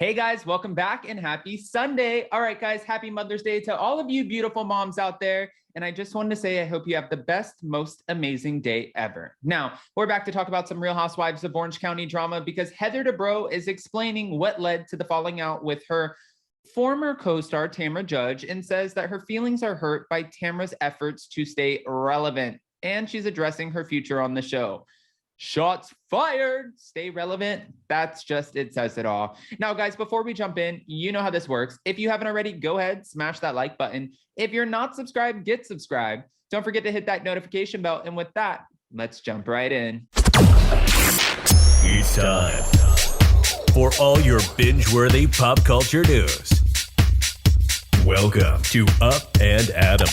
Hey guys, welcome back and happy Sunday. All right, guys, happy Mother's Day to all of you beautiful moms out there. And I just wanted to say, I hope you have the best, most amazing day ever. Now, we're back to talk about some Real Housewives of Orange County drama because Heather Dubrow is explaining what led to the falling out with her former co-star Tamra Judge and says that her feelings are hurt by Tamra's efforts to stay relevant. And she's addressing her future on the show. Shots fired, stay relevant. That's just, it says it all. Now, guys, before we jump in, you know how this works. If you haven't already, go ahead, smash that like button. If you're not subscribed, get subscribed. Don't forget to hit that notification bell. And with that, let's jump right in. It's time for all your binge-worthy pop culture news. Welcome to Up and Adam.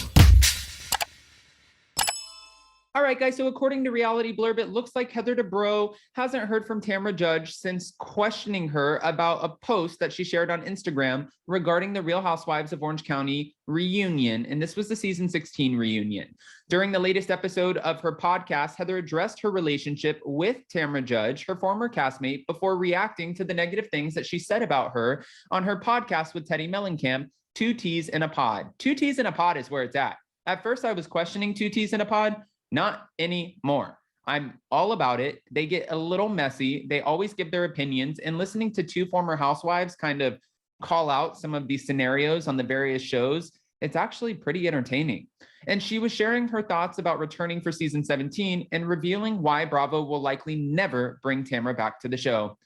All right, guys, so according to Reality Blurb, it looks like Heather Dubrow hasn't heard from Tamra Judge since questioning her about a post that she shared on Instagram regarding the Real Housewives of Orange County reunion. And this was the season 16 reunion. During the latest episode of her podcast, Heather addressed her relationship with Tamra Judge, her former castmate, before reacting to the negative things that she said about her on her podcast with Teddy Mellencamp, Two Teas in a Pod. Two Teas in a Pod is where it's at. At first, I was questioning Two Teas in a Pod. Not anymore. I'm all about it. They get a little messy. They always give their opinions, and listening to two former housewives kind of call out some of these scenarios on the various shows, it's actually pretty entertaining. And she was sharing her thoughts about returning for season 17 and revealing why Bravo will likely never bring Tamra back to the show.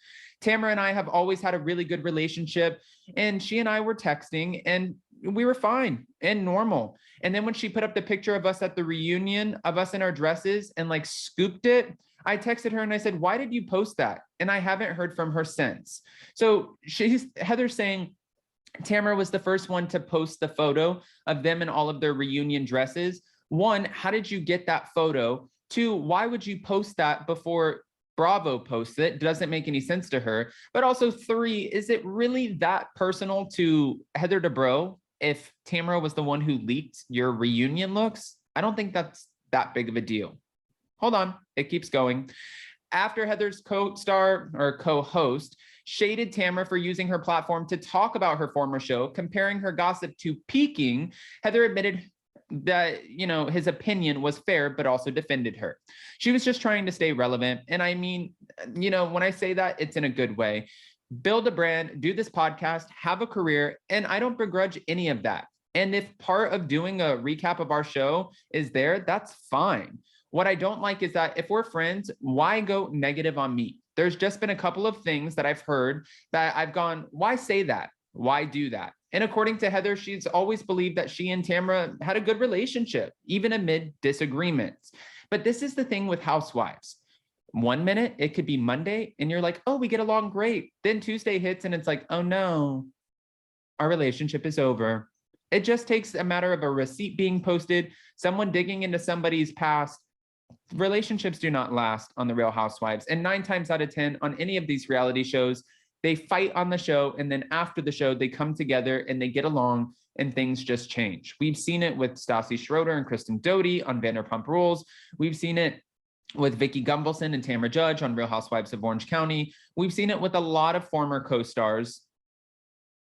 Tamra and I have always had a really good relationship, and she and I were texting and we were fine and normal. And then when she put up the picture of us at the reunion, of us in our dresses and like scooped it, I texted her and I said, why did you post that? And I haven't heard from her since. So Heather's saying Tamra was the first one to post the photo of them in all of their reunion dresses. One, how did you get that photo? Two, why would you post that before Bravo posts it? Doesn't make any sense to her. But also three, is it really that personal to Heather Dubrow if Tamra was the one who leaked your reunion looks? I don't think that's that big of a deal. Hold on, it keeps going. After Heather's co-star or co-host shaded Tamra for using her platform to talk about her former show, comparing her gossip to peaking, Heather admitted that, his opinion was fair, but also defended her. She was just trying to stay relevant. And I mean, when I say that, it's in a good way. Build a brand, do this podcast, have a career, and I don't begrudge any of that. And if part of doing a recap of our show is there, that's fine. What I don't like is that if we're friends, why go negative on me? There's just been a couple of things that I've heard that I've gone, why say that? Why do that? And according to Heather, she's always believed that she and Tamra had a good relationship, even amid disagreements. But this is the thing with housewives. 1 minute, it could be Monday, and you're like, oh, we get along great. Then Tuesday hits, and it's like, oh no, our relationship is over. It just takes a matter of a receipt being posted, someone digging into somebody's past. Relationships do not last on The Real Housewives. And 9 times out of 10 on any of these reality shows, they fight on the show, and then after the show, they come together and they get along, and things just change. We've seen it with Stassi Schroeder and Kristen Doty on Vanderpump Rules. We've seen it with Vicki Gunvalson and Tamra Judge on Real Housewives of Orange County. We've seen it with a lot of former co-stars.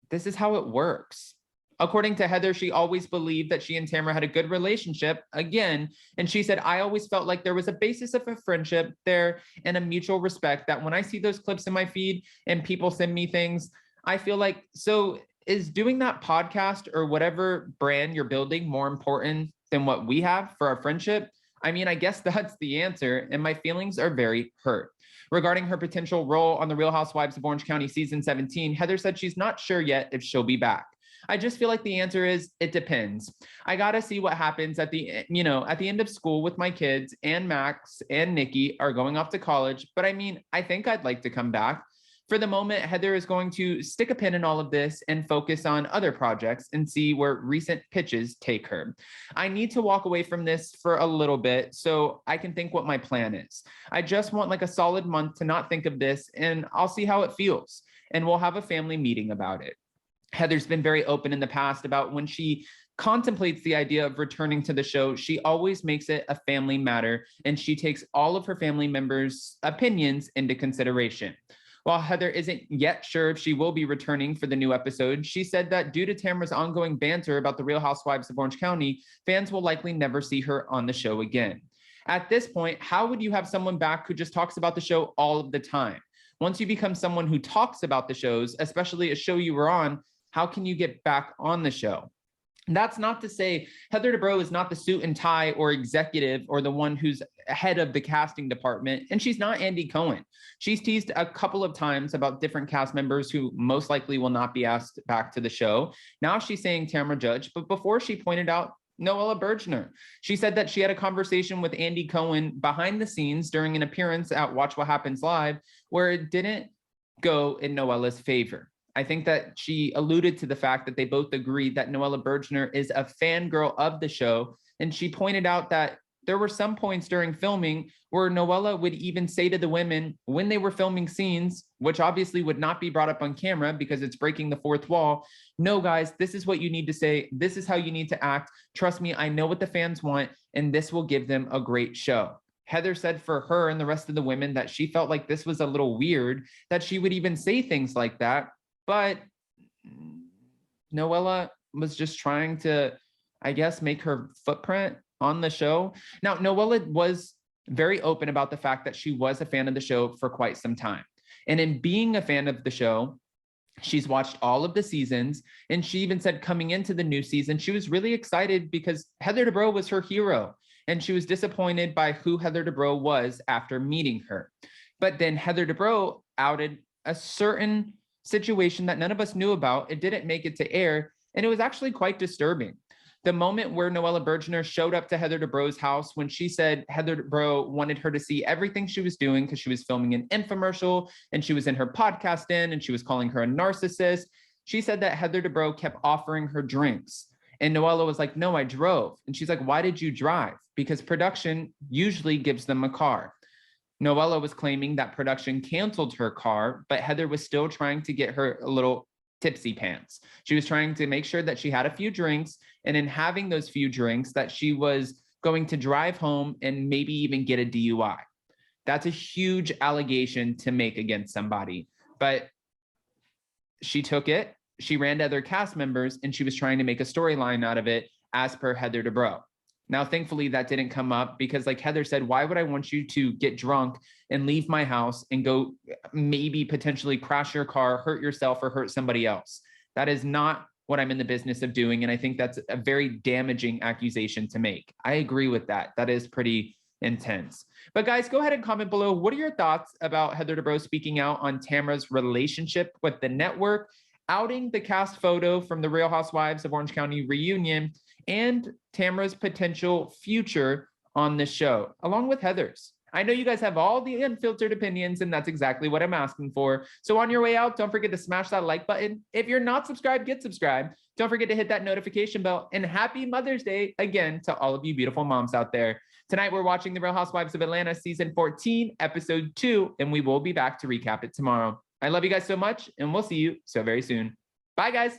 This is how it works. According to Heather, she always believed that she and Tamra had a good relationship again. And she said, I always felt like there was a basis of a friendship there and a mutual respect, that when I see those clips in my feed and people send me things, I feel like, so is doing that podcast or whatever brand you're building more important than what we have for our friendship? I mean, I guess that's the answer, and my feelings are very hurt. Regarding her potential role on the Real Housewives of Orange County season 17, Heather said she's not sure yet if she'll be back. I just feel like the answer is it depends. I got to see what happens at the end of school with my kids, and Max and Nikki are going off to college. But I mean, I think I'd like to come back. For the moment, Heather is going to stick a pin in all of this and focus on other projects and see where recent pitches take her. I need to walk away from this for a little bit so I can think what my plan is. I just want like a solid month to not think of this, and I'll see how it feels. And we'll have a family meeting about it. Heather's been very open in the past about when she contemplates the idea of returning to the show, she always makes it a family matter, and she takes all of her family members' opinions into consideration. While Heather isn't yet sure if she will be returning for the new episode, she said that due to Tamra's ongoing banter about the Real Housewives of Orange County, fans will likely never see her on the show again. At this point, how would you have someone back who just talks about the show all of the time? Once you become someone who talks about the shows, especially a show you were on, how can you get back on the show? That's not to say Heather Dubrow is not the suit and tie or executive or the one who's head of the casting department, and she's not Andy Cohen. She's teased a couple of times about different cast members who most likely will not be asked back to the show. Now she's saying Tamra Judge, but before she pointed out Noella Bergner. She said that she had a conversation with Andy Cohen behind the scenes during an appearance at Watch What Happens Live, where it didn't go in Noella's favor. I think that she alluded to the fact that they both agreed that Noella Bergner is a fangirl of the show. And she pointed out that there were some points during filming where Noella would even say to the women when they were filming scenes, which obviously would not be brought up on camera because it's breaking the fourth wall. No, guys, this is what you need to say. This is how you need to act. Trust me, I know what the fans want, and this will give them a great show. Heather said for her and the rest of the women that she felt like this was a little weird, that she would even say things like that. But Noella was just trying to, I guess, make her footprint on the show. Now, Noella was very open about the fact that she was a fan of the show for quite some time. And in being a fan of the show, she's watched all of the seasons. And she even said coming into the new season, she was really excited because Heather Dubrow was her hero. And she was disappointed by who Heather Dubrow was after meeting her. But then Heather Dubrow outed a certain situation that none of us knew about. It didn't make it to air, and it was actually quite disturbing. The moment where Noella Bergner showed up to Heather Dubrow's house when she said Heather Dubrow wanted her to see everything she was doing because she was filming an infomercial and she was in her podcast and she was calling her a narcissist. She said that Heather Dubrow kept offering her drinks. And Noella was like, no, I drove. And she's like, why did you drive? Because production usually gives them a car. Noella was claiming that production canceled her car, but Heather was still trying to get her a little tipsy pants. She was trying to make sure that she had a few drinks, and in having those few drinks that she was going to drive home and maybe even get a DUI. That's a huge allegation to make against somebody, but she took it. She ran to other cast members and she was trying to make a storyline out of it as per Heather Dubrow. Now, thankfully, that didn't come up because like Heather said, why would I want you to get drunk and leave my house and go maybe potentially crash your car, hurt yourself, or hurt somebody else? That is not what I'm in the business of doing. And I think that's a very damaging accusation to make. I agree with that. That is pretty intense. But guys, go ahead and comment below. What are your thoughts about Heather Dubrow speaking out on Tamra's relationship with the network, outing the cast photo from the Real Housewives of Orange County reunion, and Tamra's potential future on the show, along with Heather's? I know you guys have all the unfiltered opinions, and that's exactly what I'm asking for. So on your way out, don't forget to smash that like button. If you're not subscribed, get subscribed. Don't forget to hit that notification bell, and happy Mother's Day again to all of you beautiful moms out there. Tonight, we're watching The Real Housewives of Atlanta season 14, episode 2, and we will be back to recap it tomorrow. I love you guys so much, and we'll see you so very soon. Bye, guys.